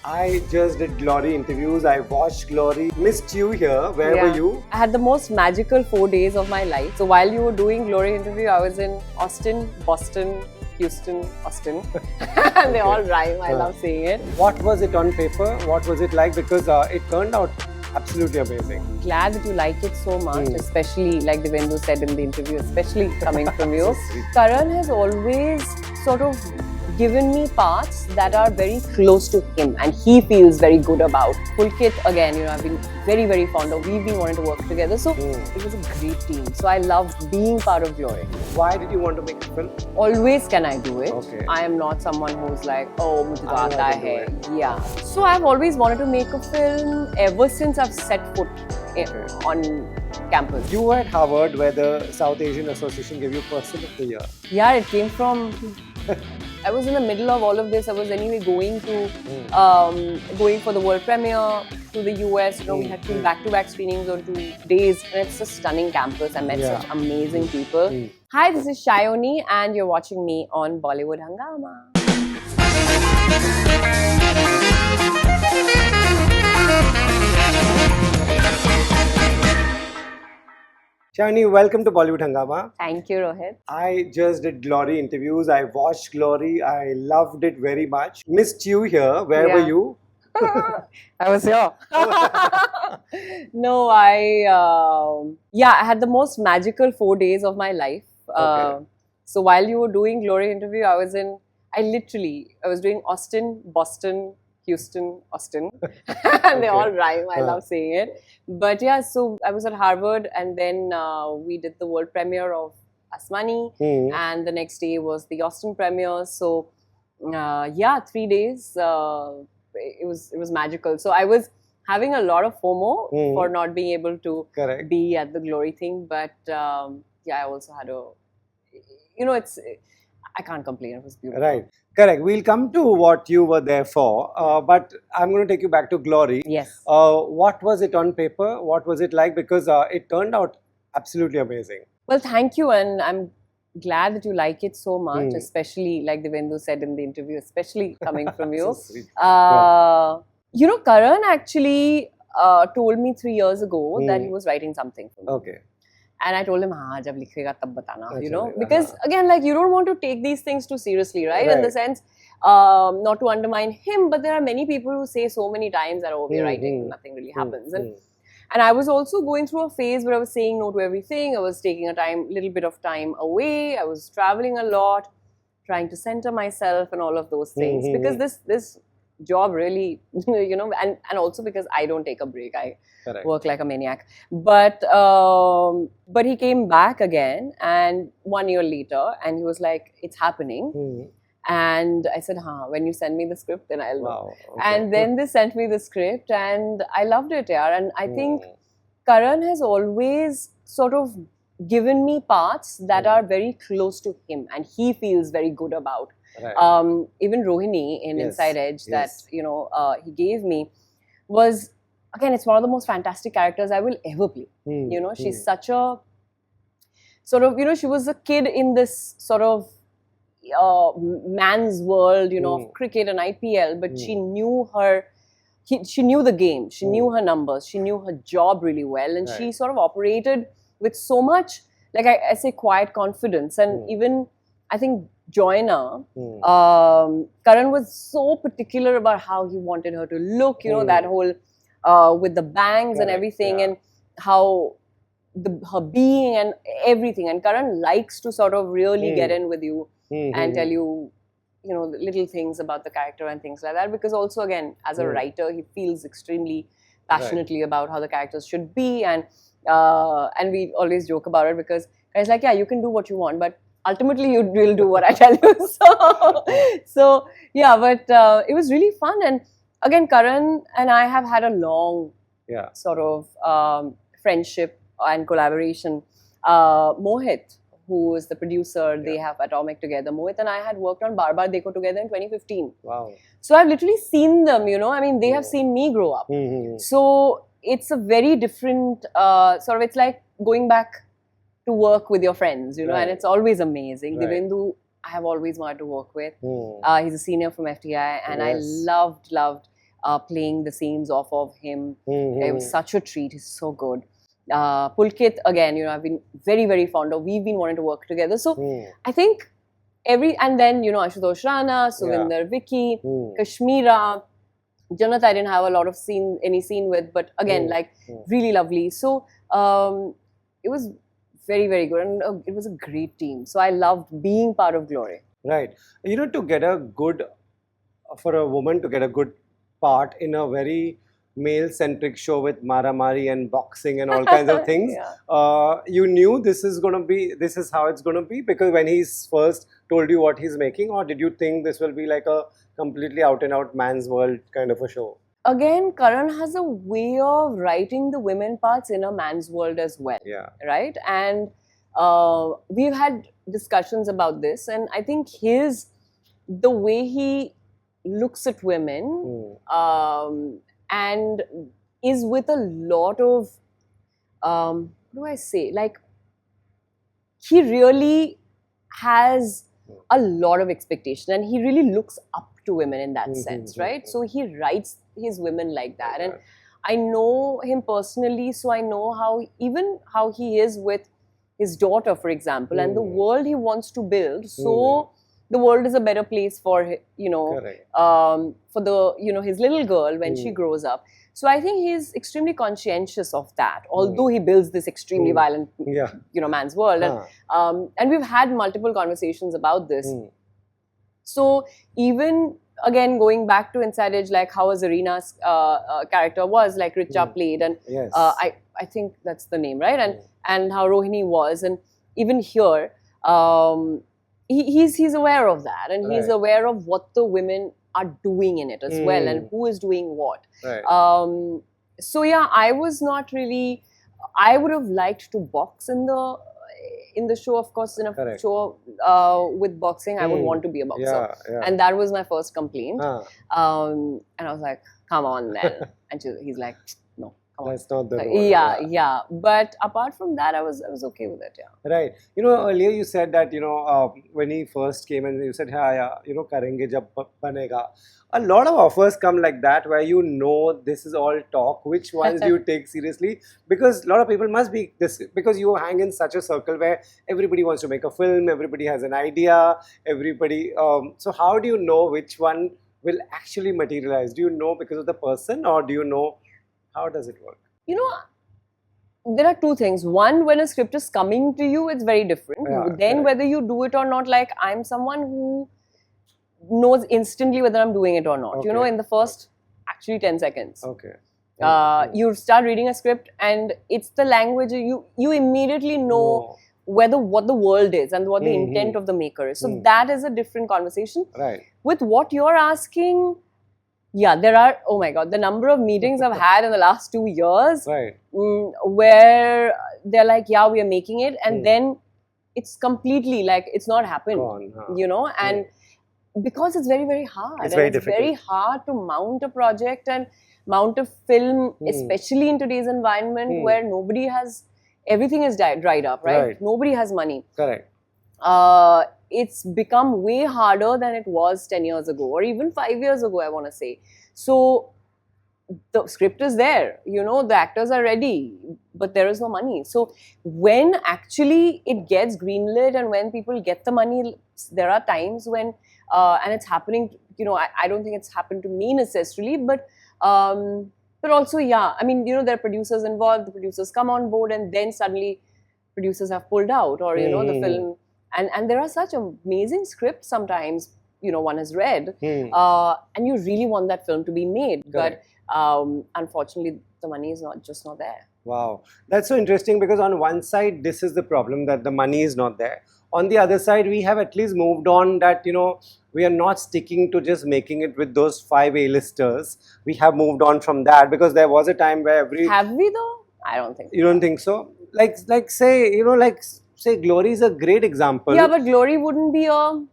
I just did Glory interviews. I watched Glory. Missed you here. Where were you? I had the most magical 4 days of my life. So while you were doing Glory interview, I was in Austin, Boston, Houston, Austin. And they all rhyme. I love saying it. What was it on paper? What was it like? Because it turned out absolutely amazing. Glad that you like it so much, especially like Devendu said in the interview, especially coming from you. Karan has always sort of given me parts that are very close to him and he feels very good about. Pulkit, again, I've been very, very fond of. We've been wanting to work together. So it was a great team. So I loved being part of Glory. Why did you want to make a film? Always can I do it. Okay. I am not someone who's like, oh, mujhe to aata hai. Yeah. So I've always wanted to make a film ever since I've set foot on campus. You were at Harvard where the South Asian Association gave you Person of the Year. Yeah, it came from... I was in the middle of all of this. I was anyway going for the world premiere to the US. We had 2 back-to-back screenings on 2 days. And it's a stunning campus. I met such amazing people. Hi, this is Sayani and you're watching me on Bollywood Hungama. Sayani, welcome to Bollywood Hungama. Thank you, Rohit. I just did Glory interviews. I watched Glory. I loved it very much. Missed you here. Where were you? I was here. No, I had the most magical 4 days of my life. So while you were doing Glory interview, I was doing Austin, Boston, Houston, Austin. And they all rhyme. I love saying it. But yeah, so I was at Harvard and then we did the world premiere of Asmani and the next day was the Austin premiere. So 3 days, it was magical. So I was having a lot of FOMO for not being able to be at the Glory thing. But I also had I can't complain. It was beautiful. Right. Correct. We'll come to what you were there for, but I'm going to take you back to Glory. Yes. What was it on paper? What was it like? Because it turned out absolutely amazing. Well, thank you, and I'm glad that you like it so much, especially like Devendu said in the interview, especially coming from you. So sweet. Karan actually told me 3 years ago that he was writing something for me. Okay. And I told him, jab likhega tab batana, because again, like you don't want to take these things too seriously, right? In the sense, not to undermine him, but there are many people who say so many times that, we're writing and nothing really happens. And I was also going through a phase where I was saying no to everything. I was taking little bit of time away. I was traveling a lot, trying to center myself and all of those things. Because this job really, and also because I don't take a break. I work like a maniac. But he came back again, and 1 year later, and he was like, it's happening. And I said, when you send me the script, then I'll know. Wow, okay. And then they sent me the script, and I loved it, And I think Karan has always sort of given me parts that are very close to him, and he feels very good about. Right. Even Rohini in Inside Edge that he gave me was, again, it's one of the most fantastic characters I will ever play. She's such a sort of, she was a kid in this sort of man's world, of cricket and IPL, but she knew she knew the game, she knew her numbers, she knew her job really well, and she sort of operated with so much, like I say, quiet confidence. And even, I think, Joyner, Karan was so particular about how he wanted her to look, that whole, with the bangs and everything, and how her being and everything. And Karan likes to sort of really get in with you and tell you, little things about the character and things like that. Because also, again, as a writer, he feels extremely passionately about how the characters should be. And we always joke about it because guys like, you can do what you want, but ultimately you will do what I tell you. So but it was really fun. And again, Karan and I have had a long sort of friendship and collaboration. Mohit, who is the producer, they have Atomic together. Mohit and I had worked on Bar Bar Dekho together in 2015. Wow. So I've literally seen them, I mean, they have seen me grow up. So it's a very different it's like going back to work with your friends, and it's always amazing. Devendu, I have always wanted to work with. He's a senior from FTII, and I loved playing the scenes off of him. Mm-hmm. It was such a treat. He's so good. Pulkit, again, you know, I've been very, very fond of. We've been wanting to work together. So I think and then, you know, Ashutosh Rana, Suvinder, Vicky, Kashmira, Janat, I didn't have a lot of any scene with, but again, like really lovely. So it was very, very good, and it was a great team. So I loved being part of Glory. Right. You know, for a woman to get a good part in a very male-centric show with Mara-Mari and boxing and all kinds of things, you knew this is how it's going to be, because when he's first told you what he's making, or did you think this will be like a completely out-and-out man's world kind of a show? Again, Karan has a way of writing the women parts in a man's world as well. Yeah. Right? And we've had discussions about this, and I think the way he looks at women and is with a lot of, what do I say? Like, he really has a lot of expectation, and he really looks up to women in that sense, right? So he writes his women like that, and I know him personally, so I know how he is with his daughter, for example, and the world he wants to build. So the world is a better place for, you know, for the, you know, his little girl when she grows up. So I think he's extremely conscientious of that, although he builds this extremely violent, you know, man's world. And we've had multiple conversations about this. So even, again, going back to Inside Edge, like how Zarina's character was, like Richa played, and I think that's the name, right? And how Rohini was, and even here, he's aware of that, and he's aware of what the women are doing in it as well, and who is doing what. So yeah, I was not really. I would have liked to box in the show, of course. In a show with boxing, I would want to be a boxer, and that was my first complaint. And I was like, "Come on, then," and he's like, "No." That's not the role. Yeah. But apart from that, I was okay with it. Yeah. Right. You know, earlier you said that, you know, when he first came and you said, you know, karenge jab banega. A lot of offers come like that, where you know this is all talk. Which ones do you take seriously? Because a lot of people must be this, because you hang in such a circle where everybody wants to make a film, everybody has an idea, everybody. So how do you know which one will actually materialize? Do you know because of the person, or do you know? How does it work? You know, there are two things. One, when a script is coming to you, it's very different. Then whether you do it or not, like I'm someone who knows instantly whether I'm doing it or not. You know, in the first actually 10 seconds. You start reading a script, and it's the language, you immediately know what the world is and what the intent of the maker is. So that is a different conversation. Right. With what you're asking, there are, oh my God, the number of meetings I've had in the last 2 years where they're like, yeah, we are making it. And then it's completely like, it's not happened, you know, and because it's very, very hard. It's very difficult. Very hard to mount a project and mount a film, especially in today's environment where everything is dried up, right? Nobody has money. Correct. It's become way harder than it was 10 years ago, or even 5 years ago, I want to say. So the script is there, you know, the actors are ready, but there is no money. So when actually it gets greenlit and when people get the money, there are times when, and it's happening, you know, I don't think it's happened to me necessarily, but also, I mean, you know, there are producers involved, the producers come on board, and then suddenly producers have pulled out, or, you know, the film. And there are such amazing scripts sometimes, you know, one has read, and you really want that film to be made. But unfortunately, the money is just not there. Wow. That's so interesting, because on one side, this is the problem, that the money is not there. On the other side, we have at least moved on, that, you know, we are not sticking to just making it with those 5 A-listers. We have moved on from that, because there was a time where Have we though? I don't think so. You don't think so? Like say, you know, say Glory is a great example. Yeah, but Glory wouldn't be a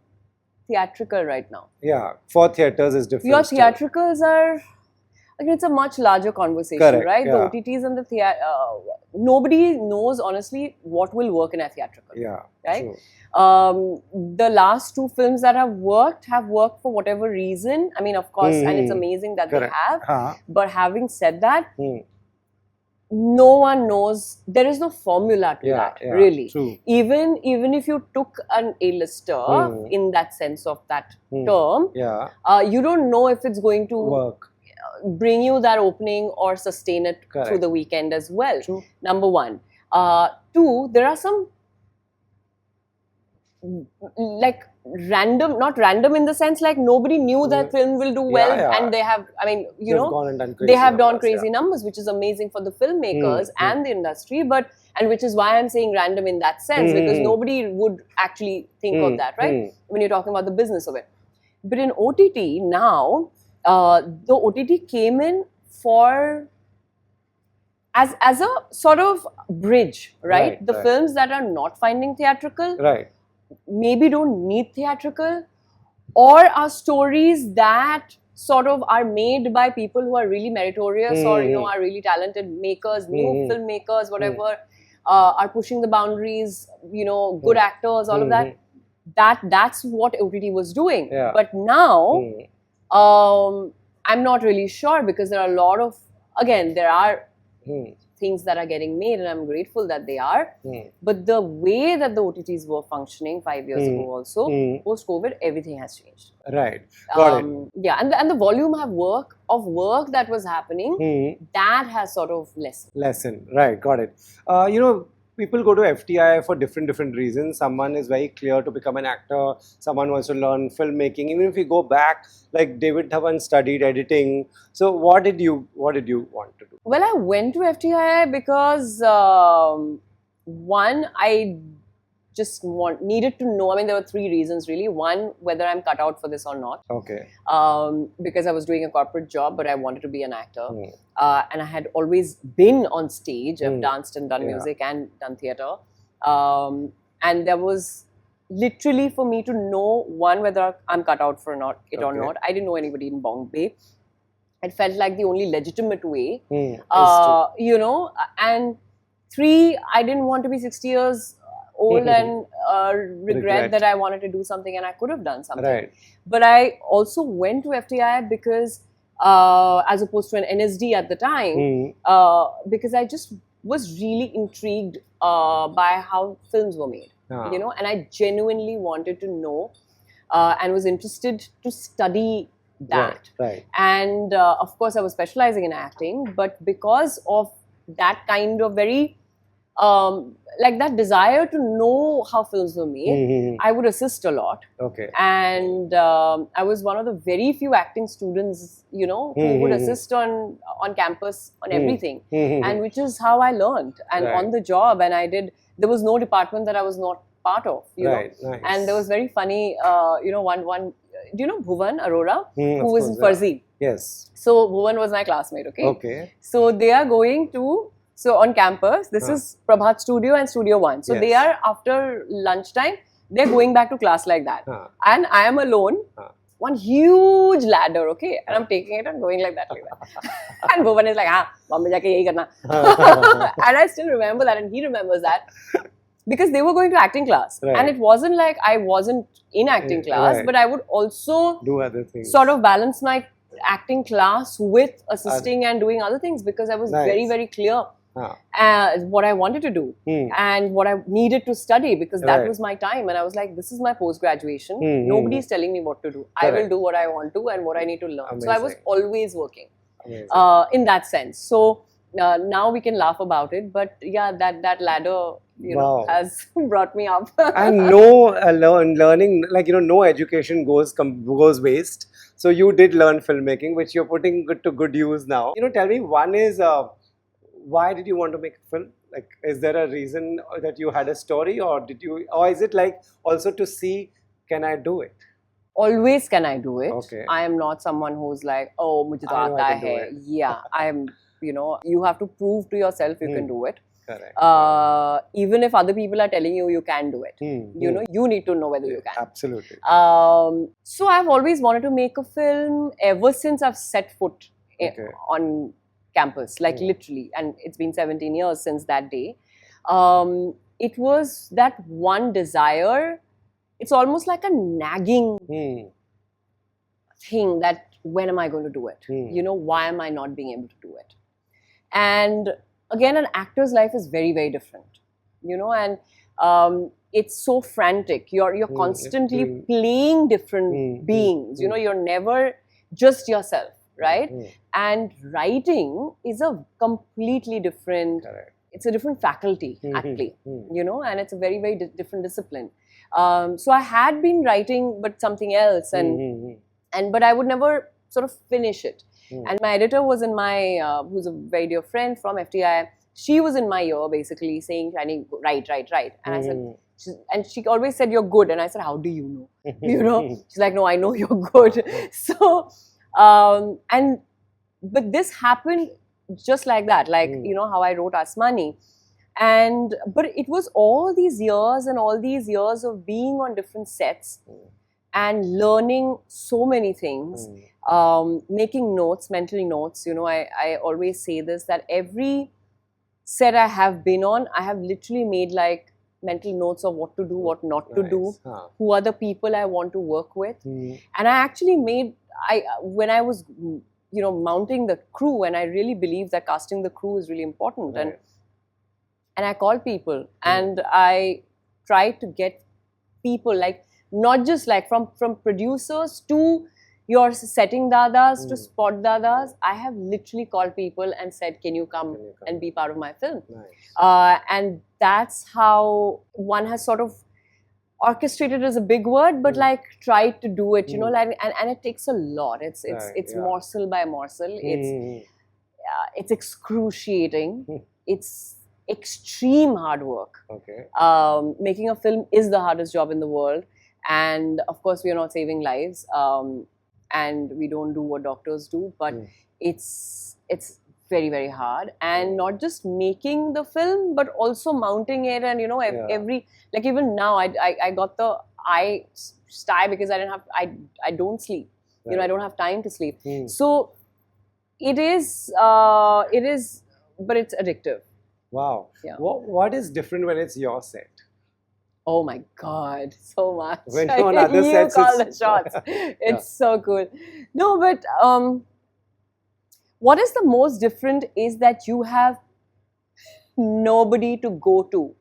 theatrical right now. Yeah, for theatres is different. Your theatricals are, Again, it's a much larger conversation, Correct, right? yeah. The OTTs and the nobody knows honestly what will work in a theatrical. Yeah, right? true. The last two films that have worked for whatever reason. I mean, of course, and it's amazing that Correct. they have. Huh. But having said that, no one knows. There is no formula to that, really. True. Even if you took an A-lister in that sense of that term, you don't know if it's going to work, bring you that opening or sustain it through the weekend as well. True. Number one. Two, there are some like random, not random in the sense like nobody knew that film will do well, and they have, I mean, you know, they have done crazy numbers, which is amazing for the filmmakers and the industry, and which is why I'm saying random in that sense, because nobody would actually think of that, right? When you're talking about the business of it. But in OTT now, the OTT came in for as a sort of bridge, right? The films that are not finding theatrical, maybe don't need theatrical, or are stories that sort of are made by people who are really meritorious or, you know, are really talented makers, new filmmakers, whatever, are pushing the boundaries, you know, good actors, all of that. That's what OTT was doing. But now, I'm not really sure, because there are a lot of, again, there are things that are getting made, and I'm grateful that they are. But the way that the OTTs were functioning 5 years ago also, post-COVID, everything has changed. Right. Got it. Yeah, and the volume of work that was happening, that has sort of lessened. Right, got it. You know, people go to FTII for different reasons. Someone is very clear to become an actor. Someone wants to learn filmmaking. Even if we go back, like David Dhawan studied editing. So what did you want to do? Well, I went to FTII because one, I just needed to know. I mean, there were three reasons really. One, whether I'm cut out for this or not. Okay. Because I was doing a corporate job, but I wanted to be an actor. And I had always been on stage. I've danced and done music and done theatre. And there was literally for me to know, one, whether I'm cut out for it or not. I didn't know anybody in Bombay. It felt like the only legitimate way, you know. And three, I didn't want to be 60 years old and regret that I wanted to do something and I could have done something. Right. But I also went to FTII because, as opposed to an NSD at the time, because I just was really intrigued by how films were made, you know, and I genuinely wanted to know and was interested to study that. Right. And of course, I was specializing in acting, but because of that kind of very like that desire to know how films were made, I would assist a lot. Okay. And I was one of the very few acting students, you know, who would assist on campus on everything, and which is how I learned and on the job. And there was no department that I was not part of, you know. Nice. And there was very funny, you know, one. Do you know Bhuvan Arora, who was in Farzi? Yes. So Bhuvan was my classmate. Okay. So they are going to. So on campus, this is Prabhat Studio and Studio One. So they are, after lunchtime, they're going back to class like that. And I am alone, one huge ladder, okay? And I'm taking it and going like that. And Bhuvan is like, Bombay jaake yahi karna. And I still remember that, and he remembers that. Because they were going to acting class. And it wasn't like I wasn't in acting class, but I would also do other things. Sort of balance my acting class with assisting and doing other things, because I was very, very clear what I wanted to do and what I needed to study, because that was my time. And I was like, this is my post-graduation. Nobody is telling me what to do. I will do what I want to and what I need to learn. Amazing. So I was always working in that sense. So now we can laugh about it. But yeah, that ladder, you know, has brought me up. And no learning, like, you know, no education goes waste. So you did learn filmmaking, which you're putting to good use now. You know, tell me, one is, why did you want to make a film? Like, is there a reason that you had a story, or is it like also to see, can I do it? Always can I do it. Okay. I am not someone who's like, oh, mujhe to aata hai. Yeah, I'm, you know, you have to prove to yourself you can do it. Correct. Even if other people are telling you can do it, you know, you need to know whether you can. Absolutely. So I've always wanted to make a film ever since I've set foot on campus, like literally, and it's been 17 years since that day. It was that one desire. It's almost like a nagging thing that when am I going to do it? You know, why am I not being able to do it? And again, an actor's life is very, very different, you know, and it's so frantic. You're constantly playing different beings, you know, you're never just yourself, right? And writing is a completely different, it's a different faculty at play, you know, and it's a very, very different discipline. So I had been writing, but something else, but I would never sort of finish it. And my editor was in my, who's a very dear friend from FTII, she was in my ear basically saying, Sayani, write. And I said, and she always said, you're good. And I said, how do you know? You know? She's like, no, I know you're good. So, but this happened just like that, like, you know, how I wrote Asmani. But it was all these years and all these years of being on different sets and learning so many things, making notes, mental notes. You know, I always say this, that every set I have been on, I have literally made like mental notes of what to do, what not to do, who are the people I want to work with. And I actually made, when I was, you know, mounting the crew, and I really believe that casting the crew is really important. And I called people and I tried to get people, like, not just like from producers to your setting dadas to spot dadas. I have literally called people and said, can you come and be part of my film? And that's how one has sort of orchestrated is a big word, but like tried to do it, you know, like, and it takes a lot. It's morsel by morsel. It's excruciating. It's extreme hard work. Making a film is the hardest job in the world, and of course we are not saving lives, and we don't do what doctors do, but it's very, very hard. And not just making the film, but also mounting it, and you know, every, like, even now I got the eye sty because I don't sleep, you know, I don't have time to sleep. So it is, but it's addictive. Wow. What is different when it's your set? Oh my God, so much. When you're on other sets, you call the shots. It's so cool. No, but what is the most different is that you have nobody to go to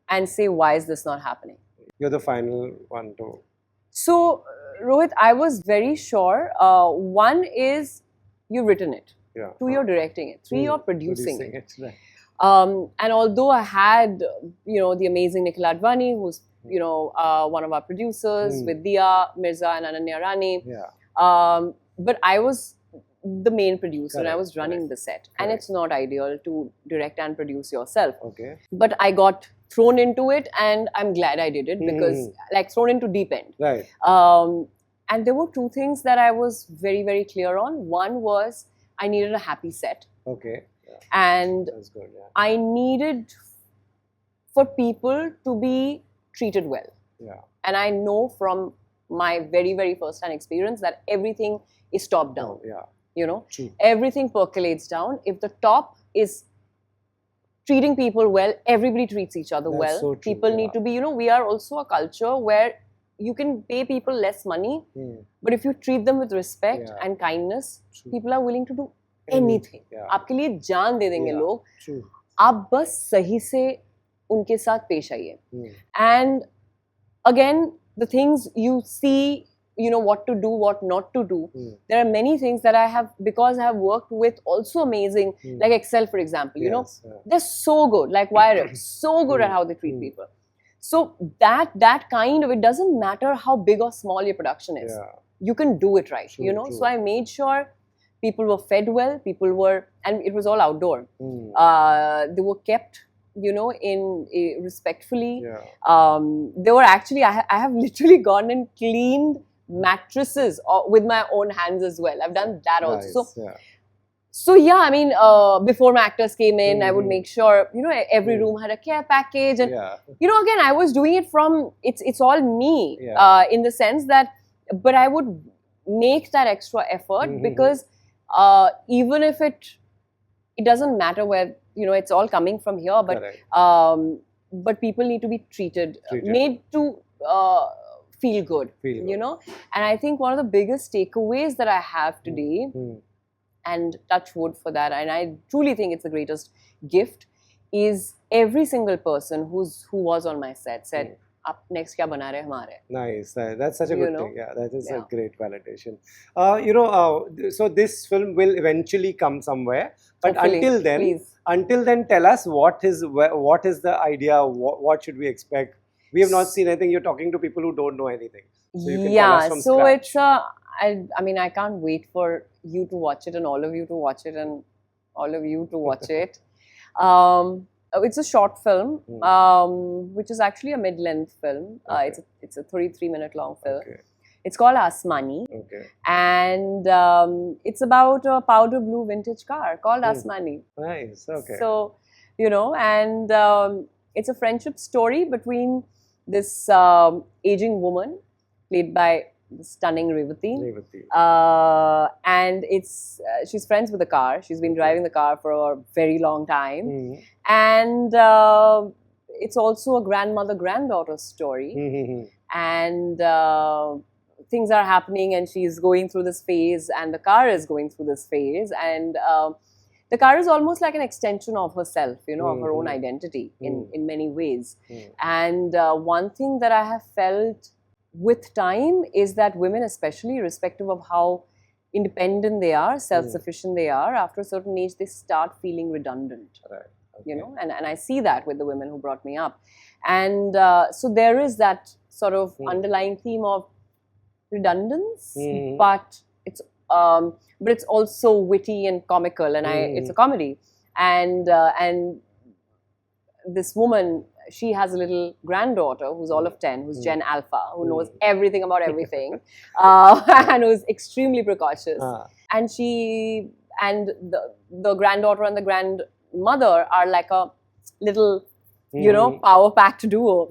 and say, why is this not happening? You're the final one too. So, Rohit, I was very sure. One is you've written it. Two, you're directing it. Three, you're producing it. And although I had, you know, the amazing Nikhil Advani, who's, you know, one of our producers, with Dia Mirza and Ananya Rani, but I was the main producer and I was running the set. And it's not ideal to direct and produce yourself. But I got thrown into it, and I'm glad I did it, because like thrown into deep end. And there were two things that I was very, very clear on. One was I needed a happy set. And that's good, I needed for people to be treated well. And I know from my very, very first-hand experience that everything is top down. You know, everything percolates down. If the top is treating people well, everybody treats each other well. So true, people need to be, you know, we are also a culture where you can pay people less money, but if you treat them with respect and kindness, people are willing to do anything. आपके लिए जान दे देंगे लोग. आप बस सही से उनके साथ पेश आइए. And again, the things you see, you know, what to do, what not to do. There are many things that I have, because I have worked with also amazing, like Excel, for example, you know, they're so good, like Wire, so good at how they treat people. So that kind of, it doesn't matter how big or small your production is. You can do it right, you know. So I made sure people were fed well, people were, and it was all outdoor. They were kept, you know, in respectfully. They were actually, I have literally gone and cleaned mattresses with my own hands as well. I've done that also. So yeah, I mean, before my actors came in, I would make sure, you know, every room had a care package. And, you know, again, I was doing it from, it's all me in the sense that, but I would make that extra effort because even if it doesn't matter where, it's all coming from here, but Correct. But people need to be treated. Made to feel good, and I think one of the biggest takeaways that I have today, and touch wood for that, and I truly think it's the greatest gift, is every single person who was on my set said, "Up next kya bana rahe hamare?" Nice. That's such a good thing. Yeah, that is a great validation. So this film will eventually come somewhere, but Hopefully, until then, tell us what is the idea? What should we expect? We have not seen anything. You're talking to people who don't know anything. So you can tell us from scratch. It's I mean, I can't wait for you to watch it and all of you to watch it and all of you to watch it. It's a short film, which is actually a mid-length film. It's a 33-minute long film. Okay. It's called Asmani. Okay. And it's about a powder blue vintage car called Asmani. Nice. Okay. So, and it's a friendship story between this aging woman played by the stunning Revati. And she's friends with the car. She's been driving the car for a very long time. And it's also a grandmother-granddaughter story. And things are happening and she's going through this phase and the car is going through this phase. And the car is almost like an extension of herself, of her own identity in many ways. And one thing that I have felt with time is that women, especially irrespective of how independent they are, self-sufficient they are, after a certain age, they start feeling redundant. Right. Okay. And I see that with the women who brought me up. And so there is that sort of underlying theme of redundance, but it's also witty and comical, and it's a comedy. And this woman, she has a little granddaughter who's all of 10, who's Gen Alpha, who knows everything about everything, and who's extremely precocious. And the granddaughter and the grandmother are like a little, power-packed duo.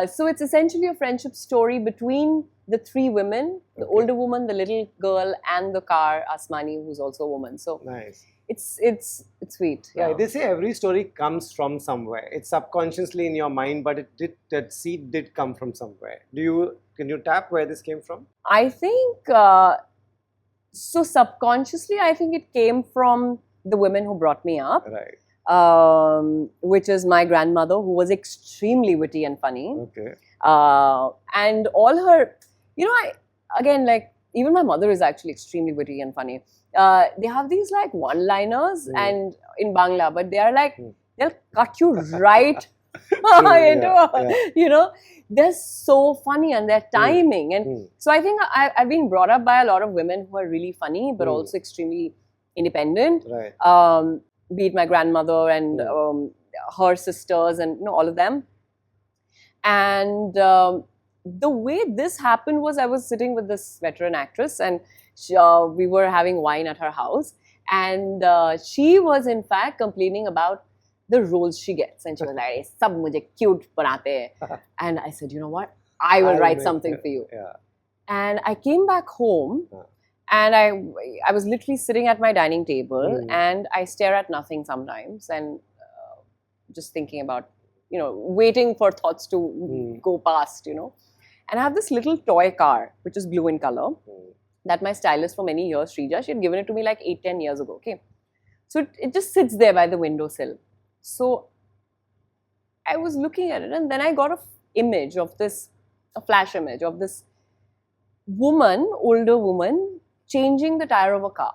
So it's essentially a friendship story between the three women, the older woman, the little girl, and the car, Asmani, who's also a woman. So nice. It's sweet. Yeah. They say every story comes from somewhere. It's subconsciously in your mind, but that seed did come from somewhere. Can you tap where this came from? I think so. Subconsciously, I think it came from the women who brought me up. Right. Which is my grandmother, who was extremely witty and funny. Okay. And all her, even my mother is actually extremely witty and funny. They have these like one-liners and in Bangla, but they are like, they'll cut you right into, they're so funny and their timing. And so I think I've been brought up by a lot of women who are really funny, but also extremely independent. Right. Be it my grandmother and her sisters and all of them. And the way this happened was I was sitting with this veteran actress and we were having wine at her house, and she was in fact complaining about the roles she gets, and she was like, "Sab mujhe cute banate hai." And I said, "You know what? I will write something for you." Yeah. And I came back home, and I was literally sitting at my dining table, and I stare at nothing sometimes, and just thinking about, waiting for thoughts to go past, And I have this little toy car, which is blue in color, that my stylist for many years, Shrija, she had given it to me like 8-10 years ago, okay? So it just sits there by the windowsill. So I was looking at it, and then I got a flash image of this older woman, changing the tire of a car.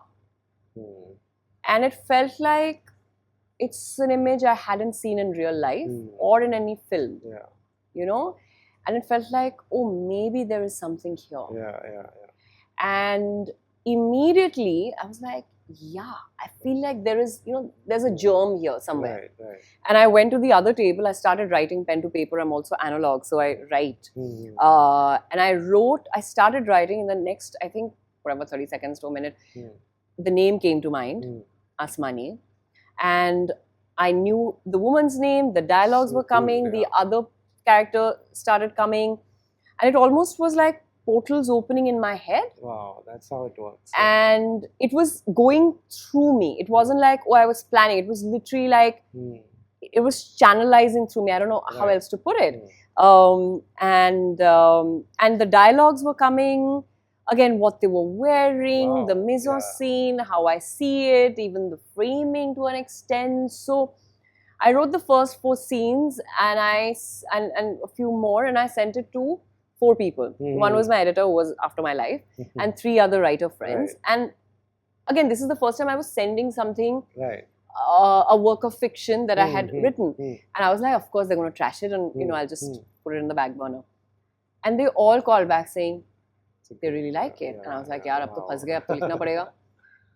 And it felt like it's an image I hadn't seen in real life or in any film, And it felt like, oh, maybe there is something here. Yeah. And immediately I was like, yeah, I feel like there is, there's a germ here somewhere. Right. And I went to the other table. I started writing pen to paper. I'm also analog, so I write. And I started writing in the next, I think, 30 seconds to a minute. The name came to mind, Asmani. And I knew the woman's name, the dialogues were coming, the other character started coming. And it almost was like portals opening in my head. Wow, that's how it works. And it was going through me. It wasn't like, oh, I was planning. It was literally like, it was channelizing through me. I don't know how else to put it. And the dialogues were coming. Again, what they were wearing, the mise-en-scene, how I see it, even the framing to an extent. So I wrote the first 4 scenes and and a few more, and I sent it to 4 people. One was my editor, who was after my life, and 3 other writer friends. And again, this is the first time I was sending something, a work of fiction that I had written. And I was like, of course, they're going to trash it, and you know, I'll just put it in the back burner. And they all called back saying, they really like it. And I was like, yaar, ab to phas gaye, ab to likhna padega.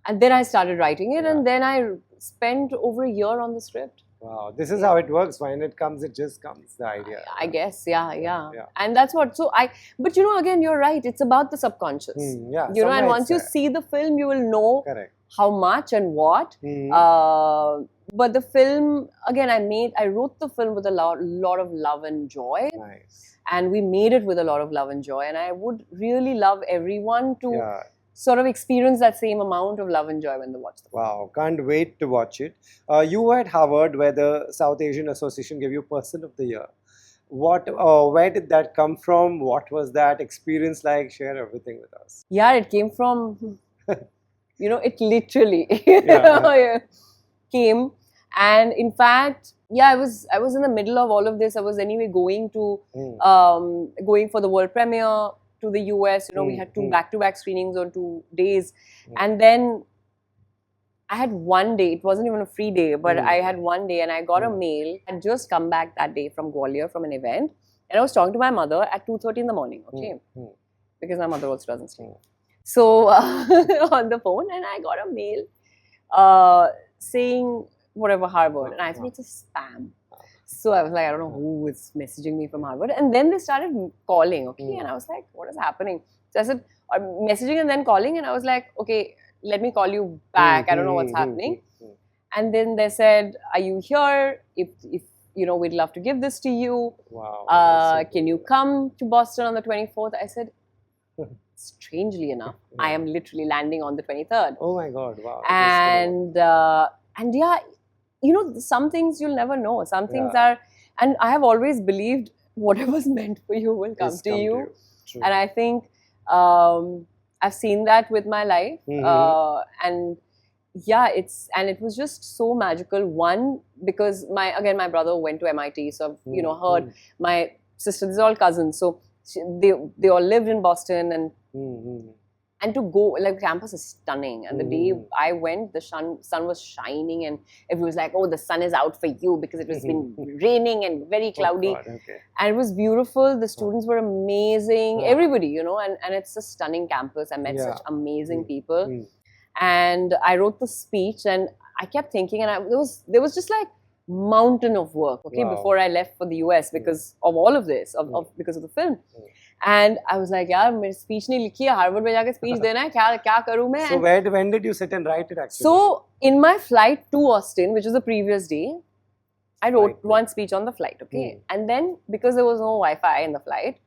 And then I started writing it, and then I spent over a year on the script. Wow, this is how it works. When it comes, it just comes, the idea. I guess, yeah. And that's what, but you know, again, you're right. It's about the subconscious. You know, and once you see the film, you will know how much and what. But the film, again, I wrote the film with a lot of love and joy. And we made it with a lot of love and joy. And I would really love everyone to sort of experience that same amount of love and joy when they watch the film. Wow, can't wait to watch it. You were at Harvard, where the South Asian Association gave you Person of the Year. Where did that come from? What was that experience like? Share everything with us. Yeah, it came from, you know, it literally came. And in fact, I was in the middle of all of this. I was anyway going to going for the world premiere to the US. You know, we had 2 back-to-back screenings on 2 days, and then I had one day. It wasn't even a free day, but I had one day, and I got a mail. I had just come back that day from Gwalior from an event, and I was talking to my mother at 2:30 in the morning. Okay, because my mother also doesn't sleep. So on the phone, and I got a mail saying whatever Harvard, and I thought it's a spam. So I was like, I don't know who is messaging me from Harvard. And then they started calling, and I was like, what is happening? So I said, messaging and then calling, and I was like, okay, let me call you back. I don't know what's happening. And then they said, are you here? If you know, we'd love to give this to you. Wow. Can you come to Boston on the 24th? I said, strangely enough, I am literally landing on the 23rd. Oh my God, wow. And yeah, you know, some things you'll never know. Some things are, and I have always believed whatever's meant for you will come to you. And I think I've seen that with my life. And yeah, it was just so magical. One, because my brother went to MIT, so I've, you know, heard my sister, these are all cousins, so they all lived in Boston, and to go, like, the campus is stunning. And the day I went, the sun was shining, and everyone was like, oh, the sun is out for you, because it was been raining and very cloudy. And it was beautiful. The students were amazing. Everybody, you know, and it's a stunning campus. I met such amazing people. And I wrote the speech, and I kept thinking, and there was just like mountain of work, before I left for the US, because of all of this, because of the film. And I was like, yaar, my speech nahi likhi hai, Harvard mein jaake speech dena hai, kya karu main? So when did you sit and write it actually? So in my flight to Austin, which was the previous day, I wrote one speech on the flight, and then because there was no Wi-Fi in the flight,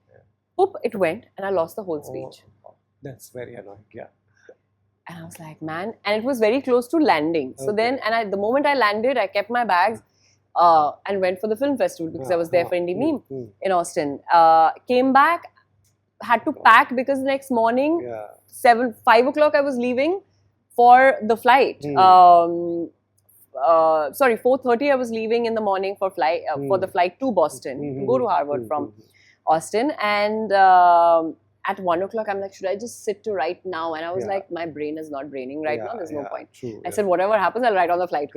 it went, and I lost the whole speech. That's very annoying, And I was like, man, and it was very close to landing. So then, the moment I landed, I kept my bags and went for the film festival, because I was there for Indie Meme in Austin. Came back, had to pack, because the next morning, 5 o'clock, I was leaving for the flight. 4:30 I was leaving in the morning for the flight to Boston, to go to Harvard from Austin. And at 1 o'clock, I'm like, should I just sit to write now? And I was like, my brain is not braining right now. There's no point. I said, whatever happens, I'll write on the flight.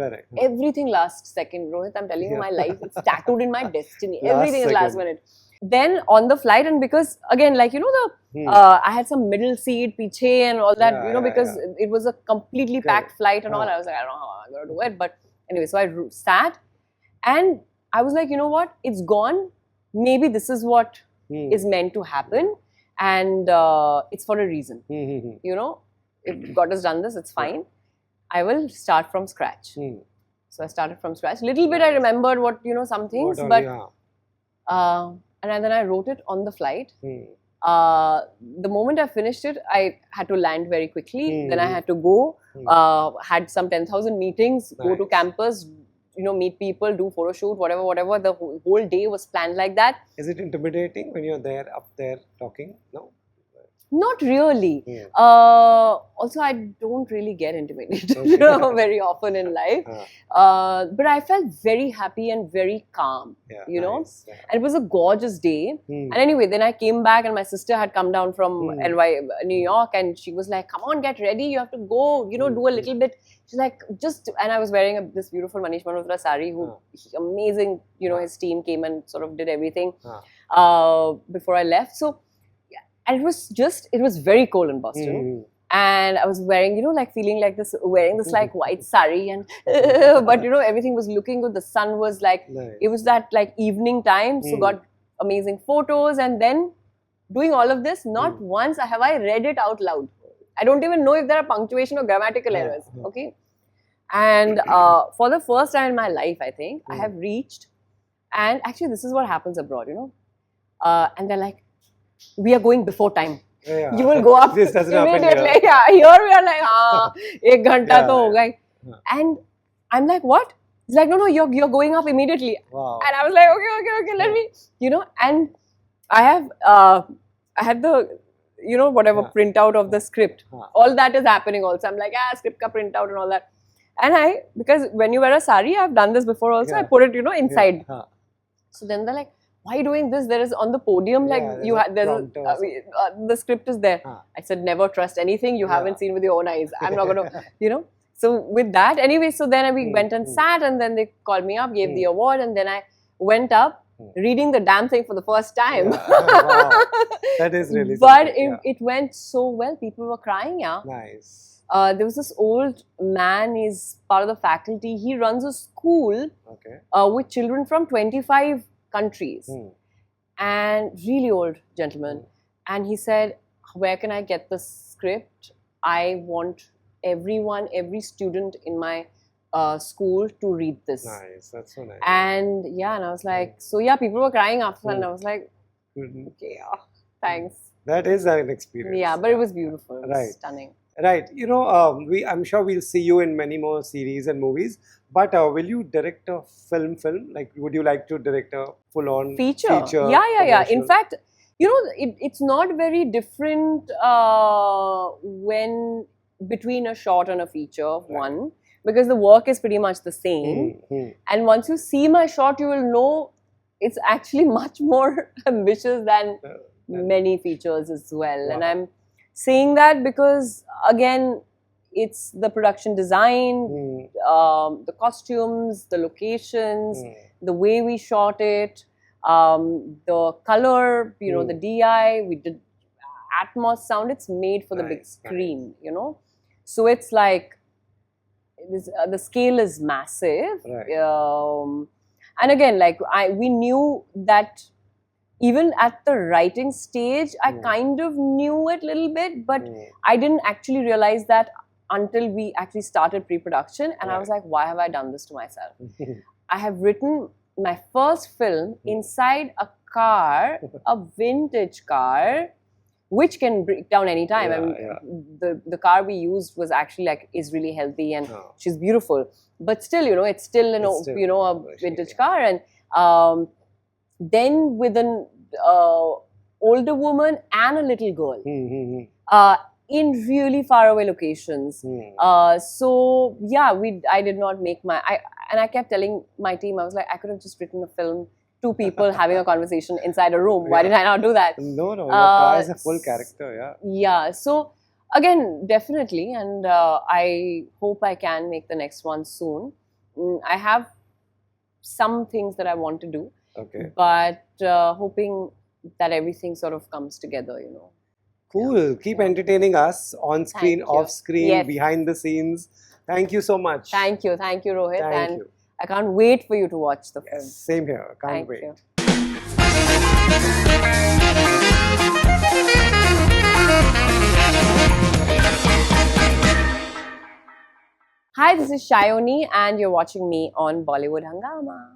Everything last second, Rohit. I'm telling you, my life is tattooed in my destiny. Everything is last minute. Then on the flight, and because again, like, you know, I had some middle seat, piche, and all that, you know, because it was a completely packed flight and all. I was like, I don't know how I'm going to do it. But anyway, so I sat, and I was like, you know what? It's gone. Maybe this is what is meant to happen. And it's for a reason. You know, if God has done this, it's fine. I will start from scratch. So I started from scratch. Little bit I remembered what, you know, some things, but and then I wrote it on the flight. The moment I finished it, I had to land very quickly. Then I had to go, had some 10,000 meetings, go to campus, meet people, do photo shoot, whatever. The whole day was planned like that. Is it intimidating when you're up there talking? No? Not really. Also, I don't really get intimidated very often in life. But I felt very happy and very calm, nice. And it was a gorgeous day. And anyway, then I came back and my sister had come down from New York, and she was like, come on, get ready. You have to go, do a little bit. She's like, and I was wearing this beautiful Manish Malhotra sari, amazing, his team came and sort of did everything before I left. So, and it was very cold in Boston. And I was wearing, feeling like this, wearing this like white sari, and but everything was looking good. The sun was like, it was that like evening time, so got amazing photos. And then doing all of this, not once have I read it out loud. I don't even know if there are punctuation or grammatical errors. Okay, and for the first time in my life, I think I have reached, and actually this is what happens abroad, and they're like, we are going before time. You will go up this doesn't immediately. Happen here we are like, 1 ghanta to ho gayi. And I'm like, what? He's like, no, you're going up immediately. Wow. And I was like, okay, let me, and I had the, whatever printout of the script. All that is happening also. I'm like, script ka printout and all that. And because when you wear a sari, I've done this before also, I put it, inside. So then they're like, why are you doing this? There is on the podium, like the script is there. I said, never trust anything you haven't seen with your own eyes. I'm not going to, So with that, anyway, so then we went and sat, and then they called me up, gave the award, and then I went up reading the damn thing for the first time. Wow. That is really But it went so well. People were crying, Nice. There was this old man, he's part of the faculty. He runs a school with children from 25 countries, and really old gentleman. And he said, where can I get the script? I want every student in my school to read this. Nice, that's so nice. And and I was like, so people were crying after, and I was like, okay, thanks. That is an experience. Yeah, but it was beautiful. It was stunning. Right. I'm sure we'll see you in many more series and movies. But will you direct a film? Like, would you like to direct a full-on feature? Yeah. In fact, it's not very different when between a short and a feature, one, because the work is pretty much the same. And once you see my short, you will know it's actually much more ambitious than many features as well. And I'm saying that because, again, it's the production design, the costumes, the locations, the way we shot it, the color, the DI, we did Atmos sound, it's made for the big screen, So it's like, the scale is massive. And again, like we knew that even at the writing stage, I kind of knew it a little bit, but I didn't actually realize that until we actually started pre-production. And I was like, why have I done this to myself? I have written my first film inside a car, a vintage car, which can break down anytime. The car we used was actually is really healthy, and she's beautiful. But still, it's still a vintage car. And then with an older woman and a little girl in really faraway locations. So I did not make and I kept telling my team, I was like, I could have just written a film, 2 people having a conversation inside a room. Why did I not do that? No, your car is a full character, Yeah, so again, definitely, and I hope I can make the next one soon. I have some things that I want to do, but hoping that everything sort of comes together, Cool. Keep entertaining us on screen, off screen, behind the scenes. Thank you so much. Thank you, Rohit. Thank you. I can't wait for you to watch the film. Same here. Can't wait. You. Hi, this is Sayani, and you're watching me on Bollywood Hungama.